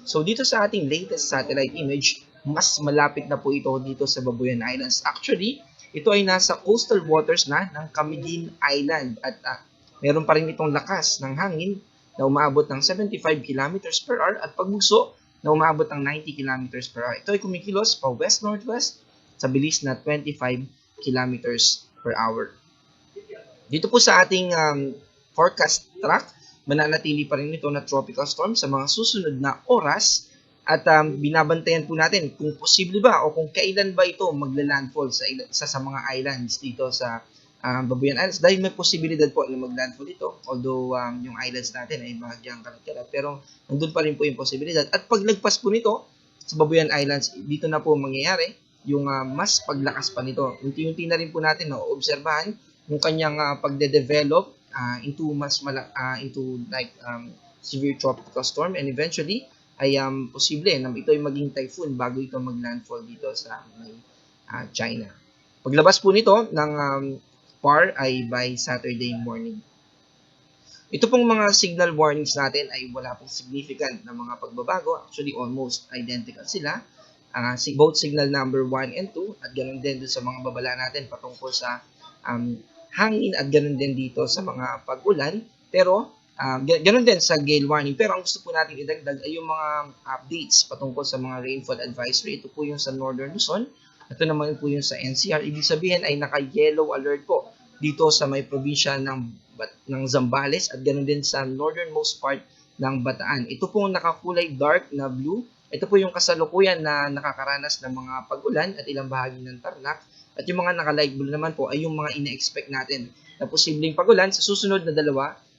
So dito sa ating latest satellite image, mas malapit na po ito dito sa Babuyan Islands. Actually, ito ay nasa coastal waters na ng Camiguin Island at meron pa rin itong lakas ng hangin na umaabot ng 75 kilometers per hour at pagbugso na umaabot ng 90 kilometers per hour. Ito ay kumikilos pa west-northwest sa bilis na 25 kilometers per hour. Dito po sa ating forecast track, mananatili pa rin ito na tropical storm sa mga susunod na oras at binabantayan po natin kung posible ba o kung kailan ba ito magla-landfall sa isa sa mga islands dito sa Babuyan Islands dahil may posibilidad po na mag-landfall ito although yung islands natin ay bahagyang kalat-kalat pero nandun pa rin po yung posibilidad at paglagpas po nito sa Babuyan Islands dito na po mangyayari yung mas paglakas pa nito. Unti-unti na rin po natin na obserbahan yung kanyang pagde-develop into severe tropical storm and eventually ay posible na ito ay maging typhoon bago ito mag-landfall dito sa China. Paglabas po nito ng PAR ay by Saturday morning. Ito pong mga signal warnings natin ay wala pong significant na mga pagbabago. Actually, almost identical sila. Both signal number 1 and 2 at ganoon din sa mga babala natin patungkol sa hangin at ganoon din dito sa mga pag-ulan. Pero ganoon din sa gale warning. Pero ang gusto po natin idagdag ay yung mga updates patungkol sa mga rainfall advisory. Ito po yung sa Northern Luzon. Ito naman po yung sa NCR. Ibig sabihin ay naka-yellow alert po dito sa may probinsya ng Zambales at ganoon din sa northernmost part ng Bataan. Ito po nakakulay dark na blue. Ito po yung kasalukuyan na nakakaranas ng mga pag-ulan at ilang bahagi ng Tarlac. At yung mga naka-light blue naman po ay yung mga ina-expect natin na posibleng pag-ulan sa susunod na 2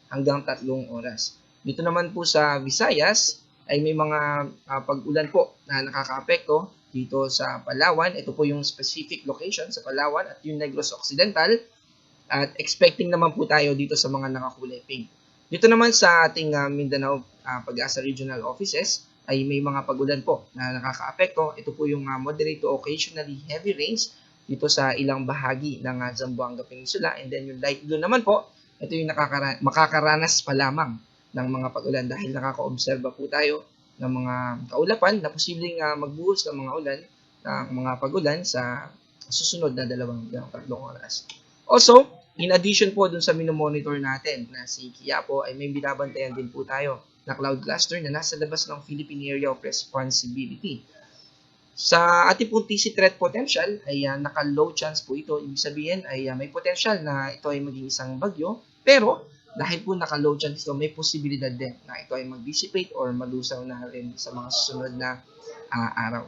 hanggang 3 oras. Dito naman po sa Visayas ay may mga pag-ulan po na nakakaapekto dito sa Palawan. Ito po yung specific location sa Palawan at yung Negros Occidental. At expecting naman po tayo dito sa mga nakakulay pink. Dito naman sa ating Mindanao Pag-asa Regional Offices ay may mga pag-ulan po na nakakaapekto. Ito po yung moderate to occasionally heavy rains dito sa ilang bahagi ng Zamboanga Peninsula. And then yung light blue naman po, ito yung makakaranas pa lamang ng mga pag-ulan dahil nakaka-obserba po tayo ng mga kaulapan na posibleng magbuhos ng mga ulan, ng mga pag-ulan sa susunod na 2 hanggang 3 oras. Also, in addition po dun sa minomonitor natin na si Quiapo ay may binabantayan din po tayo na cloud cluster na nasa labas ng Philippine Area of Responsibility. Sa ating pong TC threat potential ay naka-low chance po ito. Ibig sabihin ay may potential na ito ay maging isang bagyo. Pero dahil po naka-low chance ito, may posibilidad din na ito ay mag-dissipate or malusaw na rin sa mga susunod na araw.